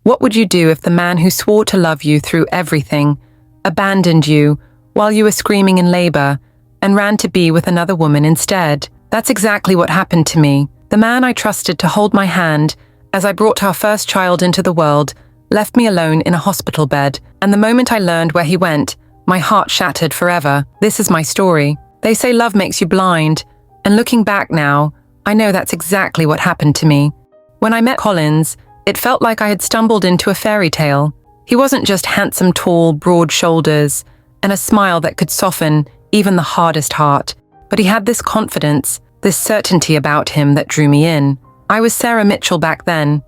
What would you do if the man who swore to love you through everything abandoned you while you were screaming in labor and ran to be with another woman instead? That's exactly what happened to me. The man I trusted to hold my hand as I brought our first child into the world left me alone in a hospital bed, and the moment I learned where he went, my heart shattered forever. This is my story. They say love makes you blind, and looking back now, I know that's exactly what happened to me. When I met Collins, it felt like I had stumbled into a fairy tale. He wasn't just handsome, tall, broad shoulders, and a smile that could soften even the hardest heart, but he had this confidence, this certainty about him that drew me in. I was Sarah Mitchell back then,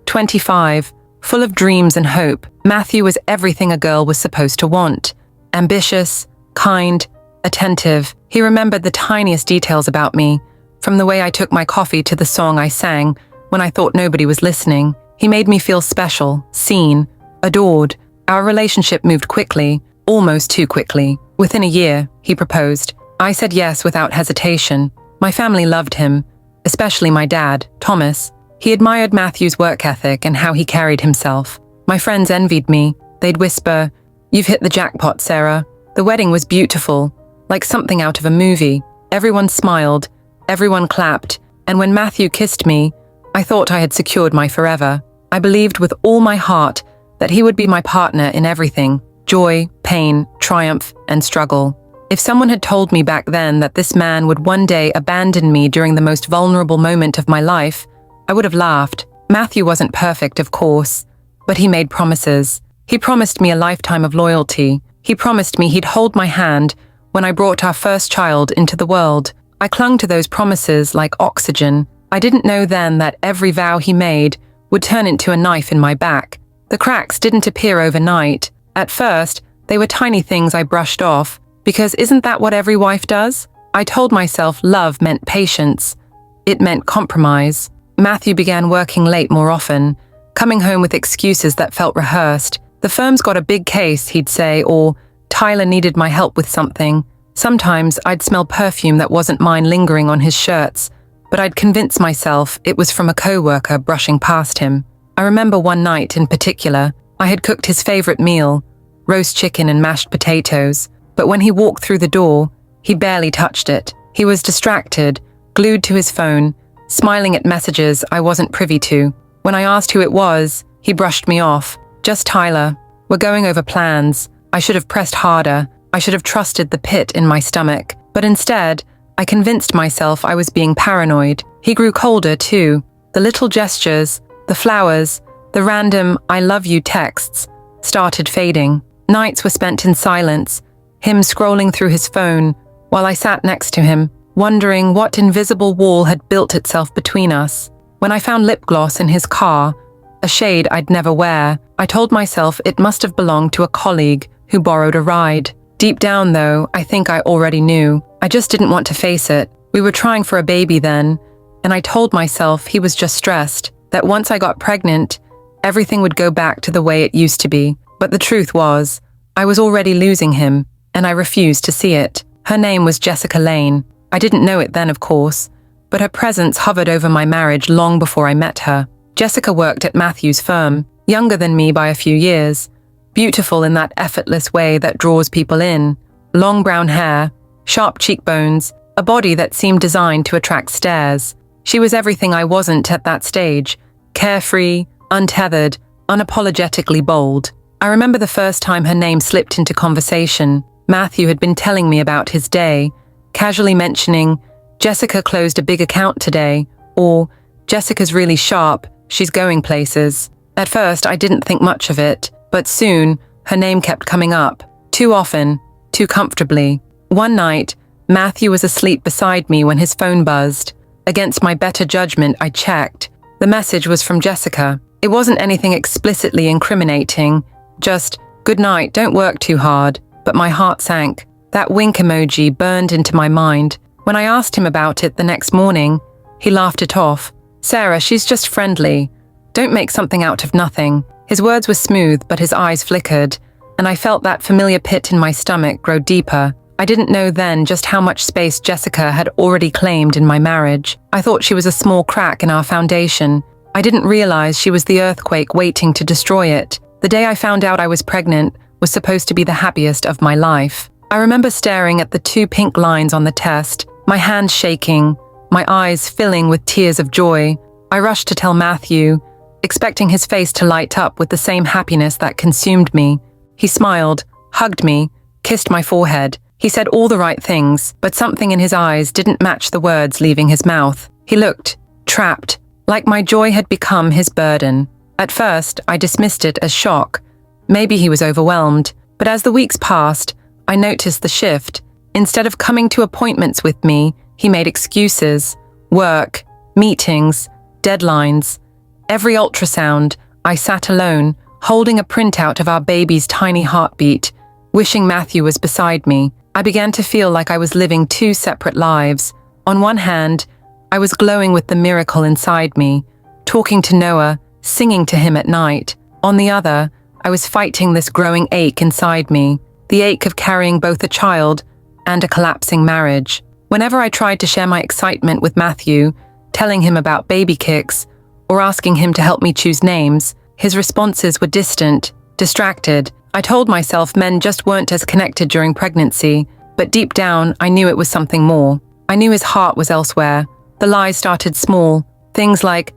25, full of dreams and hope. Matthew was everything a girl was supposed to want. Ambitious, kind, attentive. He remembered the tiniest details about me, from the way I took my coffee to the song I sang when I thought nobody was listening. He made me feel special, seen, adored. Our relationship moved quickly, almost too quickly. Within a year, he proposed. I said yes without hesitation. My family loved him, especially my dad, Thomas. He admired Matthew's work ethic and how he carried himself. My friends envied me. They'd whisper, "You've hit the jackpot, Sarah." The wedding was beautiful, like something out of a movie. Everyone smiled, everyone clapped, and when Matthew kissed me, I thought I had secured my forever. I believed with all my heart that he would be my partner in everything: joy, pain, triumph, and struggle. If someone had told me back then that this man would one day abandon me during the most vulnerable moment of my life, I would have laughed. Matthew wasn't perfect, of course, but he made promises. He promised me a lifetime of loyalty. He promised me he'd hold my hand when I brought our first child into the world. I clung to those promises like oxygen. I didn't know then that every vow he made would turn into a knife in my back. The cracks didn't appear overnight. At first, they were tiny things I brushed off, because isn't that what every wife does? I told myself love meant patience. It meant compromise. Matthew began working late more often, coming home with excuses that felt rehearsed. The firm's got a big case, he'd say, or Tyler needed my help with something. Sometimes I'd smell perfume that wasn't mine lingering on his shirts, but I'd convince myself it was from a co-worker brushing past him. I remember one night in particular, I had cooked his favorite meal, roast chicken and mashed potatoes, but when he walked through the door, he barely touched it. He was distracted, glued to his phone, smiling at messages I wasn't privy to. When I asked who it was, he brushed me off. "Just Tyler. We're going over plans." I should have pressed harder. I should have trusted the pit in my stomach. But instead, I convinced myself I was being paranoid. He grew colder, too. The little gestures, the flowers, the random "I love you" texts started fading. Nights were spent in silence, him scrolling through his phone while I sat next to him, wondering what invisible wall had built itself between us. When I found lip gloss in his car, a shade I'd never wear, I told myself it must have belonged to a colleague who borrowed a ride. Deep down, though, I think I already knew. I just didn't want to face it. We were trying for a baby then, and I told myself he was just stressed, that once I got pregnant, everything would go back to the way it used to be. But the truth was, I was already losing him, and I refused to see it. Her name was Jessica Lane. I didn't know it then, of course, but her presence hovered over my marriage long before I met her. Jessica worked at Matthew's firm, younger than me by a few years, beautiful in that effortless way that draws people in. Long brown hair, sharp cheekbones, a body that seemed designed to attract stares. She was everything I wasn't at that stage: carefree, untethered, unapologetically bold. I remember the first time her name slipped into conversation. Matthew had been telling me about his day, casually mentioning, "Jessica closed a big account today," or "Jessica's really sharp, she's going places." At first, I didn't think much of it, but soon, her name kept coming up. Too often, too comfortably. One night, Matthew was asleep beside me when his phone buzzed. Against my better judgment, I checked. The message was from Jessica. It wasn't anything explicitly incriminating, just, "Good night, don't work too hard." But my heart sank. That wink emoji burned into my mind. When I asked him about it the next morning, he laughed it off. "Sarah, she's just friendly. Don't make something out of nothing." His words were smooth, but his eyes flickered, and I felt that familiar pit in my stomach grow deeper. I didn't know then just how much space Jessica had already claimed in my marriage. I thought she was a small crack in our foundation, I didn't realize she was the earthquake waiting to destroy it. The day I found out I was pregnant was supposed to be the happiest of my life. I remember staring at the 2 pink lines on the test, my hands shaking, my eyes filling with tears of joy. I rushed to tell Matthew, expecting his face to light up with the same happiness that consumed me. He smiled, hugged me, kissed my forehead. He said all the right things, but something in his eyes didn't match the words leaving his mouth. He looked trapped, like my joy had become his burden. At first, I dismissed it as shock. Maybe he was overwhelmed, but as the weeks passed, I noticed the shift. Instead of coming to appointments with me, he made excuses, work, meetings, deadlines. Every ultrasound, I sat alone, holding a printout of our baby's tiny heartbeat, wishing Matthew was beside me. I began to feel like I was living 2 separate lives. On one hand, I was glowing with the miracle inside me, talking to Noah, singing to him at night. On the other, I was fighting this growing ache inside me, the ache of carrying both a child and a collapsing marriage. Whenever I tried to share my excitement with Matthew, telling him about baby kicks, or asking him to help me choose names, his responses were distant, distracted. I told myself men just weren't as connected during pregnancy, but deep down, I knew it was something more. I knew his heart was elsewhere. The lies started small, things like,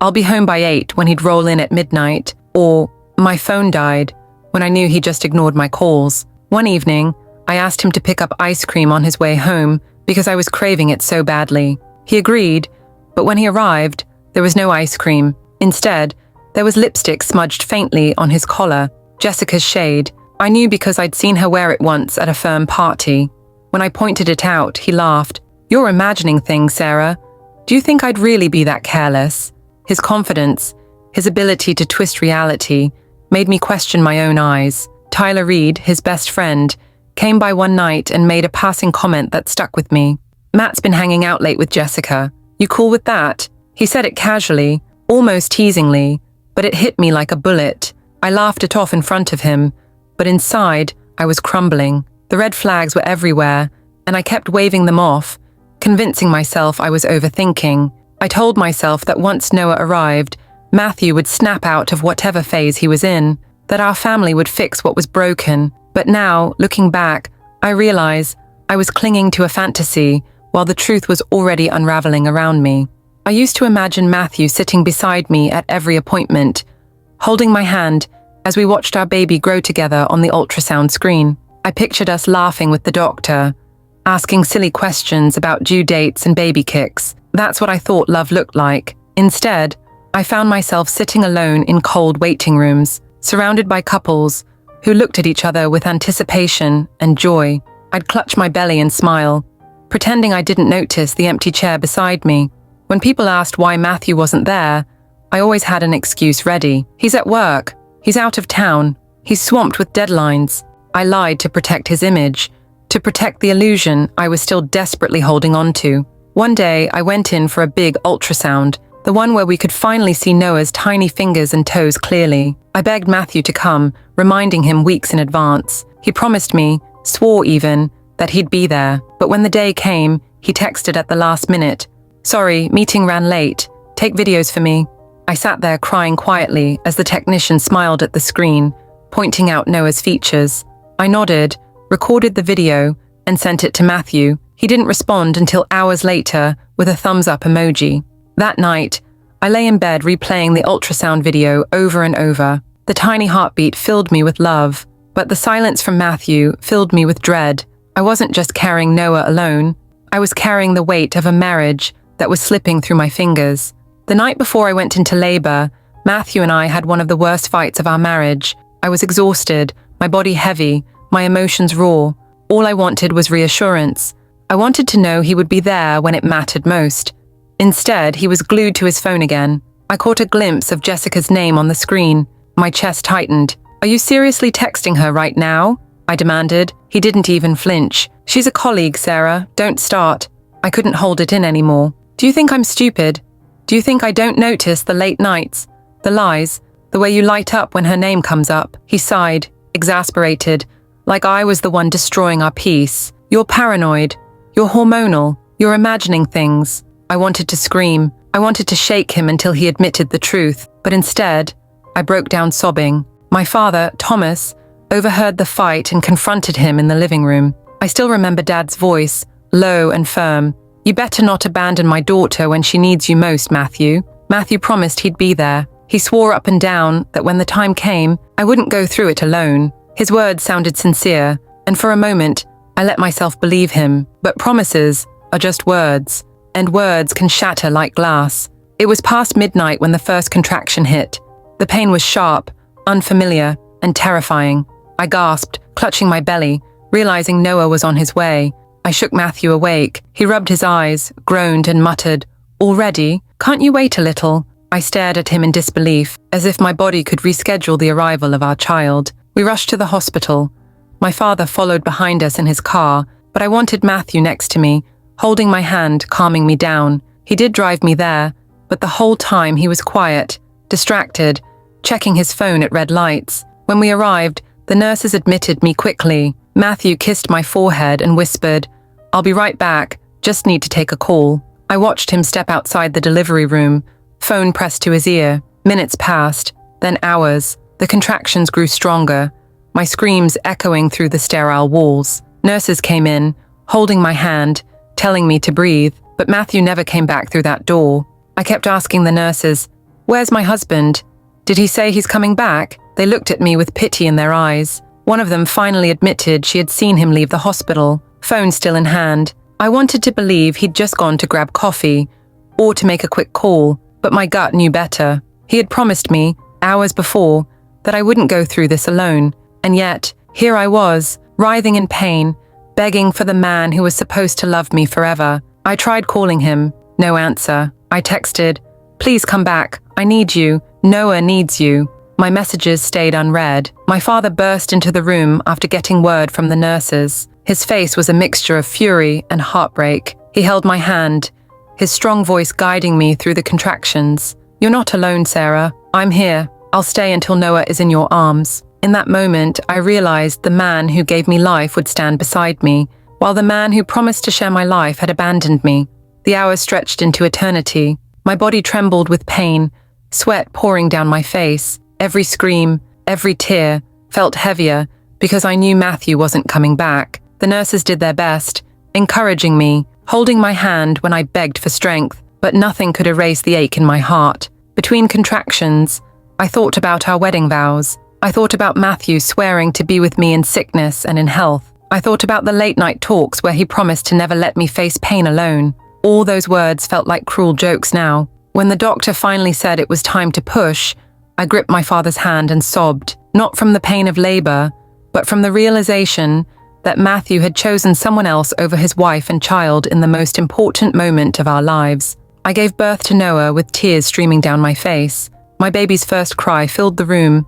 "I'll be home by 8" when he'd roll in at midnight, or "My phone died," when I knew he just ignored my calls. One evening, I asked him to pick up ice cream on his way home because I was craving it so badly. He agreed, but when he arrived, there was no ice cream. Instead, there was lipstick smudged faintly on his collar, Jessica's shade. I knew because I'd seen her wear it once at a firm party. When I pointed it out, he laughed. "You're imagining things, Sarah. Do you think I'd really be that careless?" His confidence, his ability to twist reality, made me question my own eyes. Tyler Reed, his best friend, came by one night and made a passing comment that stuck with me. "Matt's been hanging out late with Jessica. You cool with that?" He said it casually, almost teasingly, but it hit me like a bullet. I laughed it off in front of him, but inside, I was crumbling. The red flags were everywhere, and I kept waving them off, convincing myself I was overthinking. I told myself that once Noah arrived, Matthew would snap out of whatever phase he was in, that our family would fix what was broken. But now, looking back, I realize I was clinging to a fantasy while the truth was already unraveling around me. I used to imagine Matthew sitting beside me at every appointment, holding my hand as we watched our baby grow together on the ultrasound screen. I pictured us laughing with the doctor, asking silly questions about due dates and baby kicks. That's what I thought love looked like. Instead, I found myself sitting alone in cold waiting rooms, surrounded by couples who looked at each other with anticipation and joy. I'd clutch my belly and smile, pretending I didn't notice the empty chair beside me. When people asked why Matthew wasn't there, I always had an excuse ready. "He's at work. He's out of town. He's swamped with deadlines." I lied to protect his image, to protect the illusion I was still desperately holding on to. One day, I went in for a big ultrasound, the one where we could finally see Noah's tiny fingers and toes clearly. I begged Matthew to come, reminding him weeks in advance. He promised me, swore even, that he'd be there. But when the day came, he texted at the last minute, "Sorry, meeting ran late. Take videos for me." I sat there crying quietly as the technician smiled at the screen, pointing out Noah's features. I nodded, recorded the video, and sent it to Matthew. He didn't respond until hours later with a thumbs up emoji. That night, I lay in bed replaying the ultrasound video over and over. The tiny heartbeat filled me with love, but the silence from Matthew filled me with dread. I wasn't just carrying Noah alone. I was carrying the weight of a marriage that was slipping through my fingers. The night before I went into labor, Matthew and I had one of the worst fights of our marriage. I was exhausted, my body heavy, my emotions raw. All I wanted was reassurance. I wanted to know he would be there when it mattered most. Instead, he was glued to his phone again. I caught a glimpse of Jessica's name on the screen. My chest tightened. "Are you seriously texting her right now?" I demanded. He didn't even flinch. "She's a colleague, Sarah. Don't start." I couldn't hold it in anymore. "Do you think I'm stupid? Do you think I don't notice the late nights, the lies, the way you light up when her name comes up?" He sighed, exasperated, like I was the one destroying our peace. "You're paranoid. You're hormonal. You're imagining things." I wanted to scream. I wanted to shake him until he admitted the truth, but instead, I broke down sobbing. My father, Thomas, overheard the fight and confronted him in the living room. I still remember Dad's voice, low and firm. "You better not abandon my daughter when she needs you most, Matthew." Matthew promised he'd be there. He swore up and down that when the time came, I wouldn't go through it alone. His words sounded sincere, and for a moment, I let myself believe him. But promises are just words, and words can shatter like glass. It was past midnight when the first contraction hit. The pain was sharp, unfamiliar, and terrifying. I gasped, clutching my belly, realizing Noah was on his way. I shook Matthew awake. He rubbed his eyes, groaned, and muttered, "Already? Can't you wait a little?" I stared at him in disbelief, as if my body could reschedule the arrival of our child. We rushed to the hospital. My father followed behind us in his car, but I wanted Matthew next to me, holding my hand, calming me down. He did drive me there, but the whole time he was quiet, distracted, checking his phone at red lights. When we arrived, the nurses admitted me quickly. Matthew kissed my forehead and whispered, "I'll be right back, just need to take a call." I watched him step outside the delivery room, phone pressed to his ear. Minutes passed, then hours. The contractions grew stronger, my screams echoing through the sterile walls. Nurses came in, holding my hand, telling me to breathe, but Matthew never came back through that door. I kept asking the nurses, "Where's my husband? Did he say he's coming back?" They looked at me with pity in their eyes. One of them finally admitted she had seen him leave the hospital, phone still in hand. I wanted to believe he'd just gone to grab coffee, or to make a quick call, but my gut knew better. He had promised me, hours before, that I wouldn't go through this alone, and yet, here I was, writhing in pain, begging for the man who was supposed to love me forever. I tried calling him, no answer. I texted, "Please come back, I need you, Noah needs you." My messages stayed unread. My father burst into the room after getting word from the nurses. His face was a mixture of fury and heartbreak. He held my hand, his strong voice guiding me through the contractions. "You're not alone, Sarah. I'm here. I'll stay until Noah is in your arms." In that moment, I realized the man who gave me life would stand beside me, while the man who promised to share my life had abandoned me. The hours stretched into eternity. My body trembled with pain, sweat pouring down my face. Every scream, every tear felt heavier because I knew Matthew wasn't coming back. The nurses did their best, encouraging me, holding my hand when I begged for strength, but nothing could erase the ache in my heart. Between contractions, I thought about our wedding vows. I thought about Matthew swearing to be with me in sickness and in health. I thought about the late-night talks where he promised to never let me face pain alone. All those words felt like cruel jokes now. When the doctor finally said it was time to push, I gripped my father's hand and sobbed, not from the pain of labor, but from the realization that Matthew had chosen someone else over his wife and child in the most important moment of our lives. I gave birth to Noah with tears streaming down my face. My baby's first cry filled the room,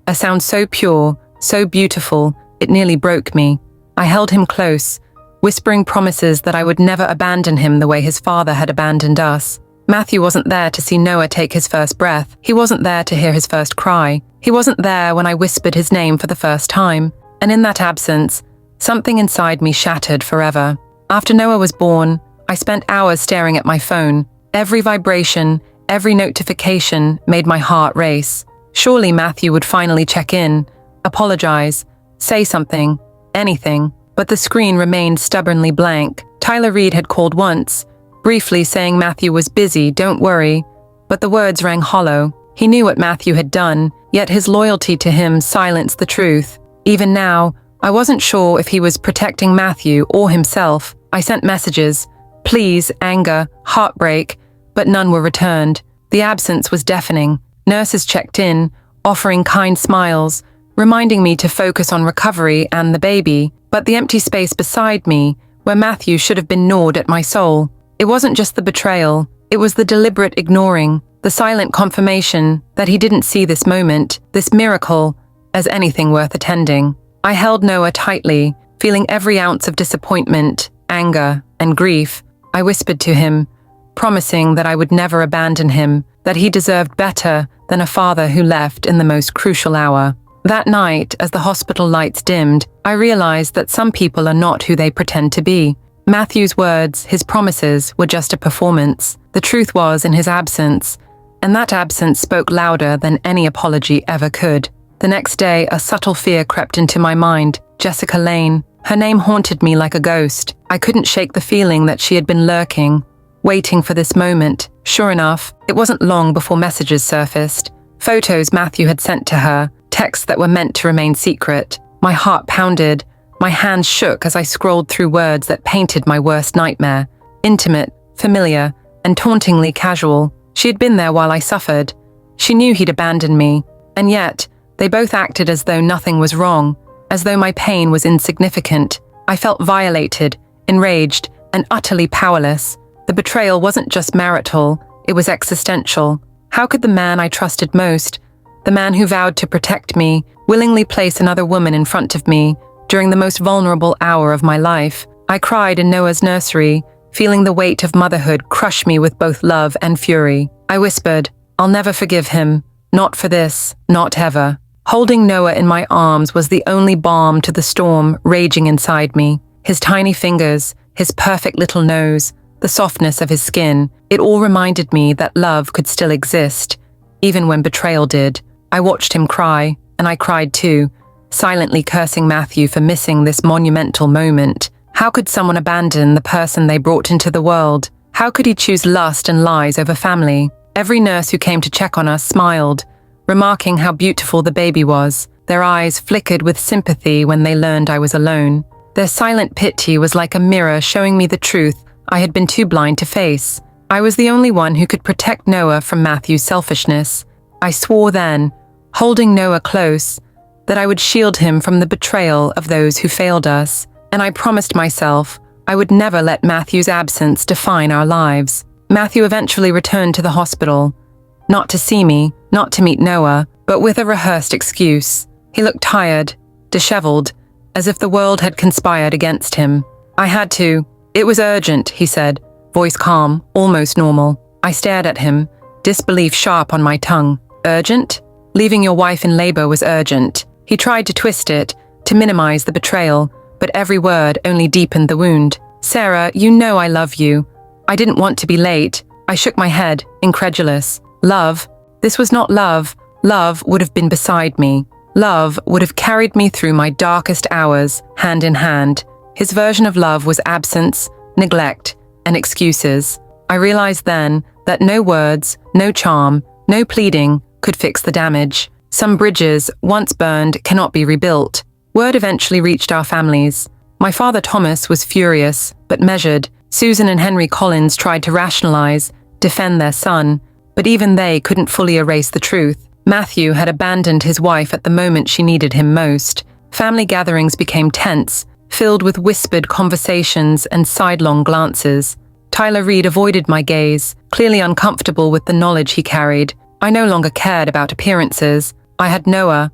a sound so pure, so beautiful, it nearly broke me. I held him close, whispering promises that I would never abandon him the way his father had abandoned us. Matthew wasn't there to see Noah take his first breath. He wasn't there to hear his first cry. He wasn't there when I whispered his name for the first time. And in that absence, something inside me shattered forever. After Noah was born, I spent hours staring at my phone. Every vibration, every notification made my heart race. Surely Matthew would finally check in, apologize, say something, anything. But the screen remained stubbornly blank. Tyler Reed had called once, briefly saying Matthew was busy, don't worry, but the words rang hollow. He knew what Matthew had done, yet his loyalty to him silenced the truth. Even now, I wasn't sure if he was protecting Matthew or himself. I sent messages, pleas, anger, heartbreak, but none were returned. The absence was deafening. Nurses checked in, offering kind smiles, reminding me to focus on recovery and the baby, but the empty space beside me, where Matthew should have been gnawed at my soul. It wasn't just the betrayal, it was the deliberate ignoring, the silent confirmation that he didn't see this moment, this miracle, as anything worth attending. I held Noah tightly, feeling every ounce of disappointment, anger, and grief. I whispered to him, promising that I would never abandon him, that he deserved better than a father who left in the most crucial hour. That night, as the hospital lights dimmed, I realized that some people are not who they pretend to be. Matthew's words, his promises, were just a performance. The truth was in his absence, and that absence spoke louder than any apology ever could. The next day, a subtle fear crept into my mind. Jessica Lane. Her name haunted me like a ghost. I couldn't shake the feeling that she had been lurking, waiting for this moment. Sure enough, it wasn't long before messages surfaced. Photos Matthew had sent to her, texts that were meant to remain secret. My heart pounded. My hands shook as I scrolled through words that painted my worst nightmare. Intimate, familiar, and tauntingly casual. She had been there while I suffered. She knew he'd abandoned me. And yet, they both acted as though nothing was wrong, as though my pain was insignificant. I felt violated, enraged, and utterly powerless. The betrayal wasn't just marital, it was existential. How could the man I trusted most, the man who vowed to protect me, willingly place another woman in front of me during the most vulnerable hour of my life? I cried in Noah's nursery, feeling the weight of motherhood crush me with both love and fury. I whispered, "I'll never forgive him. Not for this, not ever." Holding Noah in my arms was the only balm to the storm raging inside me. His tiny fingers, his perfect little nose, the softness of his skin, it all reminded me that love could still exist, even when betrayal did. I watched him cry, and I cried too, silently cursing Matthew for missing this monumental moment. How could someone abandon the person they brought into the world? How could he choose lust and lies over family? Every nurse who came to check on us smiled, remarking how beautiful the baby was. Their eyes flickered with sympathy when they learned I was alone. Their silent pity was like a mirror showing me the truth I had been too blind to face. I was the only one who could protect Noah from Matthew's selfishness. I swore then, holding Noah close, that I would shield him from the betrayal of those who failed us. And I promised myself I would never let Matthew's absence define our lives. Matthew eventually returned to the hospital, not to see me, not to meet Noah, but with a rehearsed excuse. He looked tired, disheveled, as if the world had conspired against him. "I had to. It was urgent," he said, voice calm, almost normal. I stared at him, disbelief sharp on my tongue. "Urgent? Leaving your wife in labor was urgent." He tried to twist it, to minimize the betrayal, but every word only deepened the wound. "Sarah, you know I love you. I didn't want to be late." I shook my head, incredulous. Love? This was not love. Love would have been beside me. Love would have carried me through my darkest hours, hand in hand. His version of love was absence, neglect, and excuses. I realized then that no words, no charm, no pleading could fix the damage. Some bridges, once burned, cannot be rebuilt. Word eventually reached our families. My father Thomas was furious, but measured. Susan and Henry Collins tried to rationalize, defend their son, but even they couldn't fully erase the truth. Matthew had abandoned his wife at the moment she needed him most. Family gatherings became tense, filled with whispered conversations and sidelong glances. Tyler Reed avoided my gaze, clearly uncomfortable with the knowledge he carried. I no longer cared about appearances. I had Noah,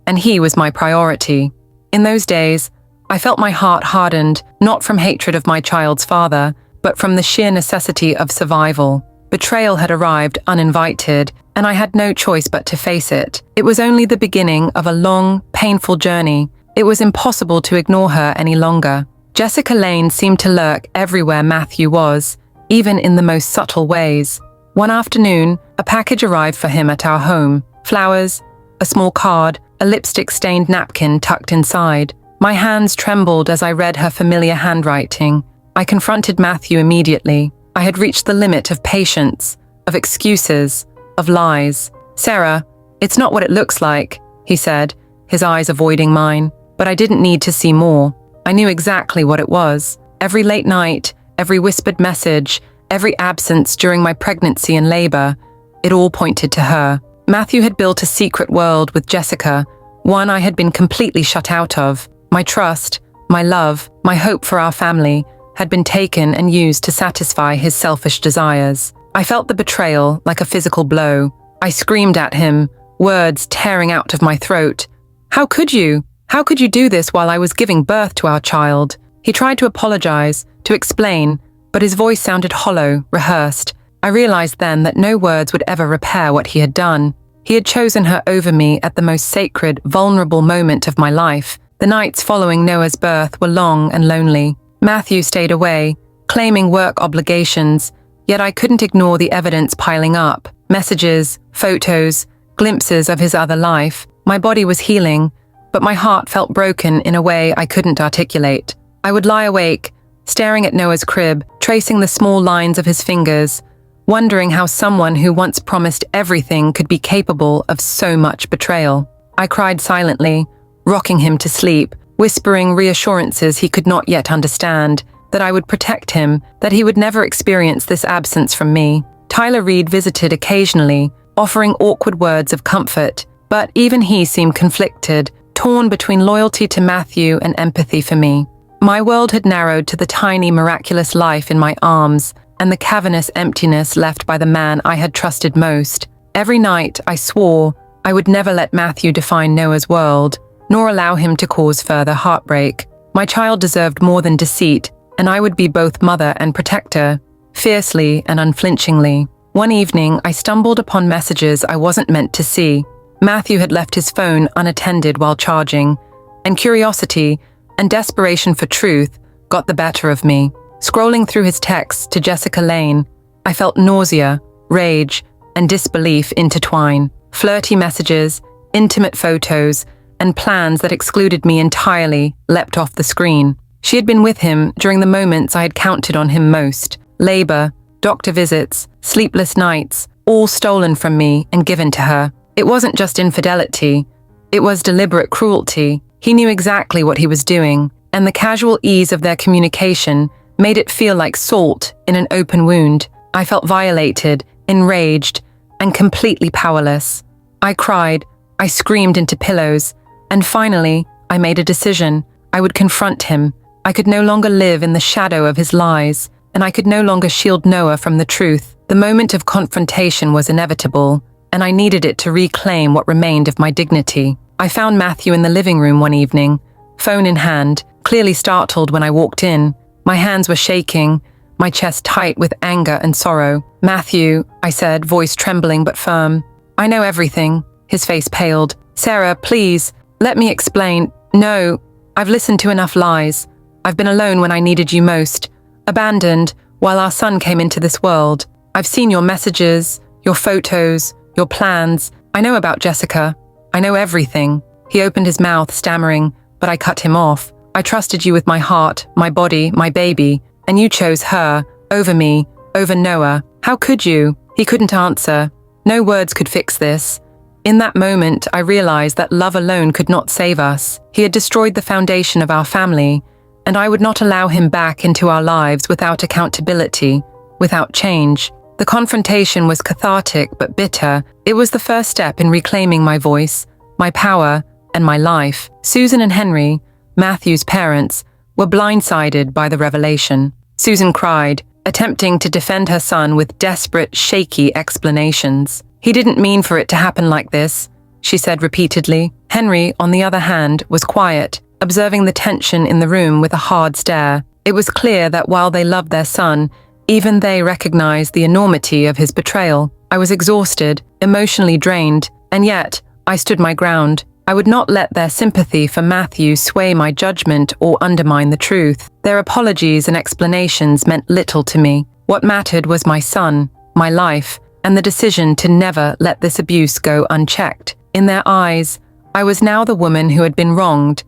and he was my priority. In those days, I felt my heart hardened, not from hatred of my child's father, but from the sheer necessity of survival. Betrayal had arrived uninvited, and I had no choice but to face it. It was only the beginning of a long, painful journey. It was impossible to ignore her any longer. Jessica Lane seemed to lurk everywhere Matthew was, even in the most subtle ways. One afternoon, a package arrived for him at our home. Flowers, a small card, a lipstick-stained napkin tucked inside. My hands trembled as I read her familiar handwriting. I confronted Matthew immediately. I had reached the limit of patience, of excuses, of lies. "Sarah, it's not what it looks like," he said, his eyes avoiding mine. But I didn't need to see more. I knew exactly what it was. Every late night, every whispered message, every absence during my pregnancy and labor, it all pointed to her. Matthew had built a secret world with Jessica, one I had been completely shut out of. My trust, my love, my hope for our family had been taken and used to satisfy his selfish desires. I felt the betrayal like a physical blow. I screamed at him, words tearing out of my throat. "How could you? How could you do this while I was giving birth to our child?" He tried to apologize, to explain, but his voice sounded hollow, rehearsed. I realized then that no words would ever repair what he had done. He had chosen her over me at the most sacred, vulnerable moment of my life. The nights following Noah's birth were long and lonely. Matthew stayed away, claiming work obligations, yet I couldn't ignore the evidence piling up. Messages, photos, glimpses of his other life. My body was healing, but my heart felt broken in a way I couldn't articulate. I would lie awake, staring at Noah's crib, tracing the small lines of his fingers, wondering how someone who once promised everything could be capable of so much betrayal. I cried silently, rocking him to sleep, whispering reassurances he could not yet understand, that I would protect him, that he would never experience this absence from me. Tyler Reed visited occasionally, offering awkward words of comfort, but even he seemed conflicted, torn between loyalty to Matthew and empathy for me. My world had narrowed to the tiny, miraculous life in my arms and the cavernous emptiness left by the man I had trusted most. Every night, I swore I would never let Matthew define Noah's world, nor allow him to cause further heartbreak. My child deserved more than deceit, and I would be both mother and protector, fiercely and unflinchingly. One evening, I stumbled upon messages I wasn't meant to see. Matthew had left his phone unattended while charging, and curiosity and desperation for truth got the better of me. Scrolling through his texts to Jessica Lane, I felt nausea, rage, and disbelief intertwine. Flirty messages, intimate photos, and plans that excluded me entirely leapt off the screen. She had been with him during the moments I had counted on him most. Labor, doctor visits, sleepless nights, all stolen from me and given to her. It wasn't just infidelity, it was deliberate cruelty. He knew exactly what he was doing, and the casual ease of their communication made it feel like salt in an open wound. I felt violated, enraged, and completely powerless. I cried, I screamed into pillows, and finally, I made a decision. I would confront him. I could no longer live in the shadow of his lies, and I could no longer shield Noah from the truth. The moment of confrontation was inevitable, and I needed it to reclaim what remained of my dignity. I found Matthew in the living room one evening, phone in hand, clearly startled when I walked in. My hands were shaking, my chest tight with anger and sorrow. "Matthew," I said, voice trembling but firm. "I know everything." His face paled. "Sarah, please, let me explain." "No, I've listened to enough lies. I've been alone when I needed you most, abandoned while our son came into this world. I've seen your messages, your photos, your plans. I know about Jessica. I know everything." He opened his mouth, stammering, but I cut him off. "I trusted you with my heart, my body, my baby, and you chose her, over me, over Noah. How could you?" He couldn't answer. No words could fix this. In that moment, I realized that love alone could not save us. He had destroyed the foundation of our family, and I would not allow him back into our lives without accountability, without change. The confrontation was cathartic but bitter. It was the first step in reclaiming my voice, my power, and my life. Susan and Henry, Matthew's parents, were blindsided by the revelation. Susan cried, attempting to defend her son with desperate, shaky explanations. "He didn't mean for it to happen like this," she said repeatedly. Henry, on the other hand, was quiet, observing the tension in the room with a hard stare. It was clear that while they loved their son, even they recognized the enormity of his betrayal. I was exhausted, emotionally drained, and yet I stood my ground. I would not let their sympathy for Matthew sway my judgment or undermine the truth. Their apologies and explanations meant little to me. What mattered was my son, my life, and the decision to never let this abuse go unchecked. In their eyes, I was now the woman who had been wronged,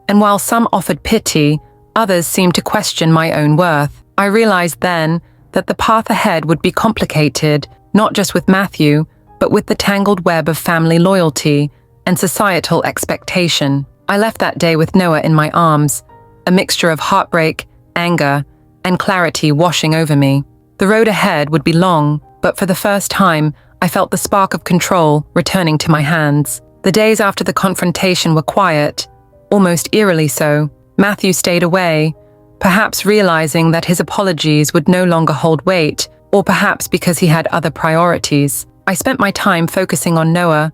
and while some offered pity, others seemed to question my own worth. I realized then that the path ahead would be complicated, not just with Matthew, but with the tangled web of family loyalty and societal expectation. I left that day with Noah in my arms, a mixture of heartbreak, anger, and clarity washing over me. The road ahead would be long, but for the first time, I felt the spark of control returning to my hands. The days after the confrontation were quiet, almost eerily so. Matthew stayed away, perhaps realizing that his apologies would no longer hold weight, or perhaps because he had other priorities. I spent my time focusing on Noah,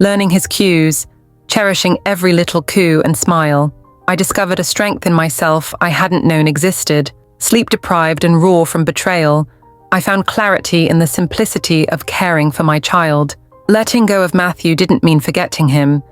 learning his cues, cherishing every little coo and smile. I discovered a strength in myself I hadn't known existed. Sleep-deprived and raw from betrayal, I found clarity in the simplicity of caring for my child. Letting go of Matthew didn't mean forgetting him.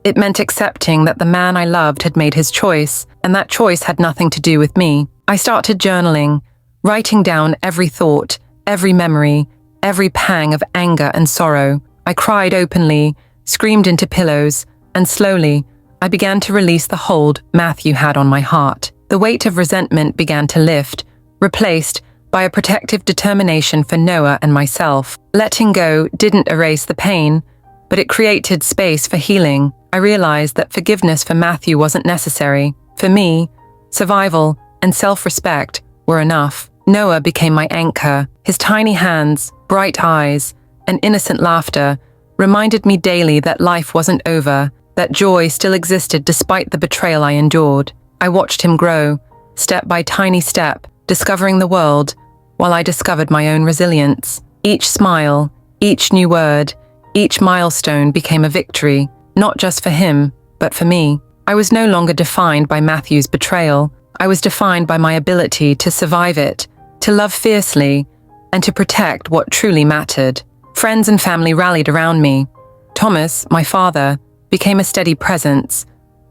It meant accepting that the man I loved had made his choice, and that choice had nothing to do with me. I started journaling, writing down every thought, every memory, every pang of anger and sorrow. I cried openly, screamed into pillows, and slowly, I began to release the hold Matthew had on my heart. The weight of resentment began to lift, replaced by a protective determination for Noah and myself. Letting go didn't erase the pain, but it created space for healing. I realized that forgiveness for Matthew wasn't necessary. For me, survival and self-respect were enough. Noah became my anchor. His tiny hands, bright eyes, and innocent laughter reminded me daily that life wasn't over, that joy still existed despite the betrayal I endured. I watched him grow, step by tiny step, discovering the world, while I discovered my own resilience. Each smile, each new word, each milestone became a victory, not just for him, but for me. I was no longer defined by Matthew's betrayal. I was defined by my ability to survive it, to love fiercely, and to protect what truly mattered. Friends and family rallied around me. Thomas, my father, became a steady presence,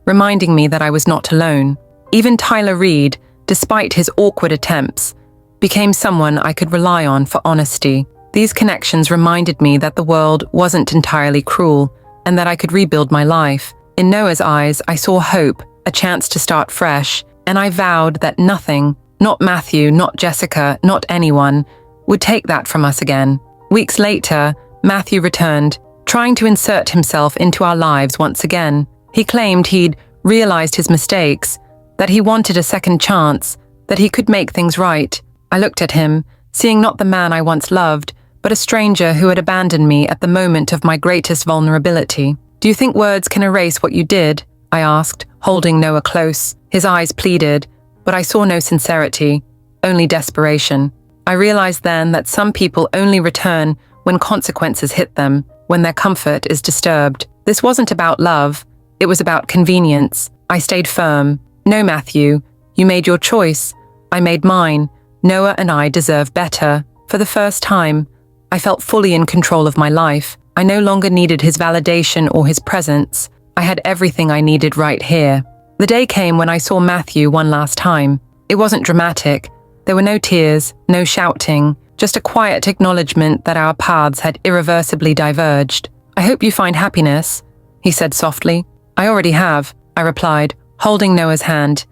reminding me that I was not alone. Even Tyler Reed, despite his awkward attempts, became someone I could rely on for honesty. These connections reminded me that the world wasn't entirely cruel, and that I could rebuild my life. In Noah's eyes, I saw hope, a chance to start fresh, and I vowed that nothing, not Matthew, not Jessica, not anyone, would take that from us again. Weeks later, Matthew returned, trying to insert himself into our lives once again. He claimed he'd realized his mistakes, that he wanted a second chance, that he could make things right. I looked at him, seeing not the man I once loved, but a stranger who had abandoned me at the moment of my greatest vulnerability. "Do you think words can erase what you did?" I asked, holding Noah close. His eyes pleaded, but I saw no sincerity, only desperation. I realized then that some people only return when consequences hit them, when their comfort is disturbed. This wasn't about love, it was about convenience. I stayed firm. "No, Matthew, you made your choice. I made mine. Noah and I deserve better." For the first time, I felt fully in control of my life. I no longer needed his validation or his presence. I had everything I needed right here. The day came when I saw Matthew one last time. It wasn't dramatic. There were no tears, no shouting, just a quiet acknowledgement that our paths had irreversibly diverged. "I hope you find happiness," he said softly. "I already have," I replied, holding Noah's hand.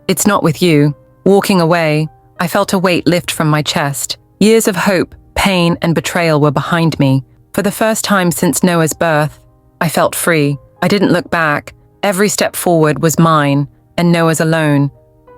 "It's not with you." Walking away, I felt a weight lift from my chest. Years of hope, pain, and betrayal were behind me. For the first time since Noah's birth, I felt free. I didn't look back. Every step forward was mine, and Noah's alone,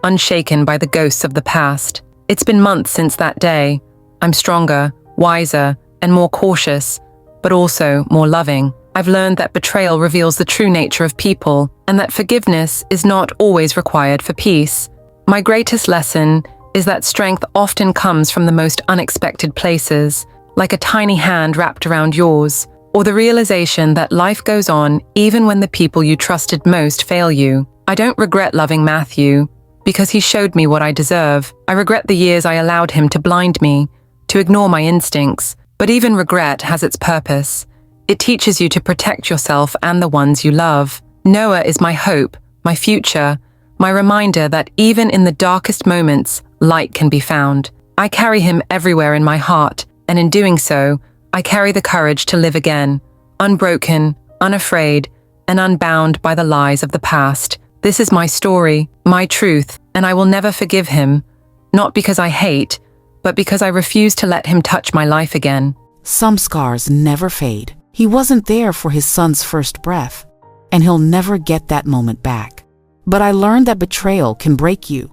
unshaken by the ghosts of the past. It's been months since that day. I'm stronger, wiser, and more cautious, but also more loving. I've learned that betrayal reveals the true nature of people, and that forgiveness is not always required for peace. My greatest lesson is that strength often comes from the most unexpected places, like a tiny hand wrapped around yours, or the realization that life goes on even when the people you trusted most fail you. I don't regret loving Matthew, because he showed me what I deserve. I regret the years I allowed him to blind me, to ignore my instincts, but even regret has its purpose. It teaches you to protect yourself and the ones you love. Noah is my hope, my future, my reminder that even in the darkest moments, light can be found. I carry him everywhere in my heart, and in doing so, I carry the courage to live again, unbroken, unafraid, and unbound by the lies of the past. This is my story, my truth, and I will never forgive him, not because I hate, but because I refuse to let him touch my life again. Some scars never fade. He wasn't there for his son's first breath, and he'll never get that moment back. But I learned that betrayal can break you,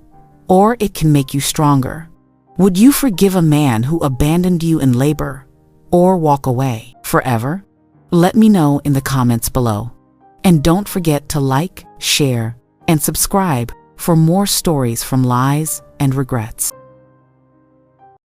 or it can make you stronger. Would you forgive a man who abandoned you in labor, or walk away forever? Let me know in the comments below. And don't forget to like, share, and subscribe for more stories from lies and regrets.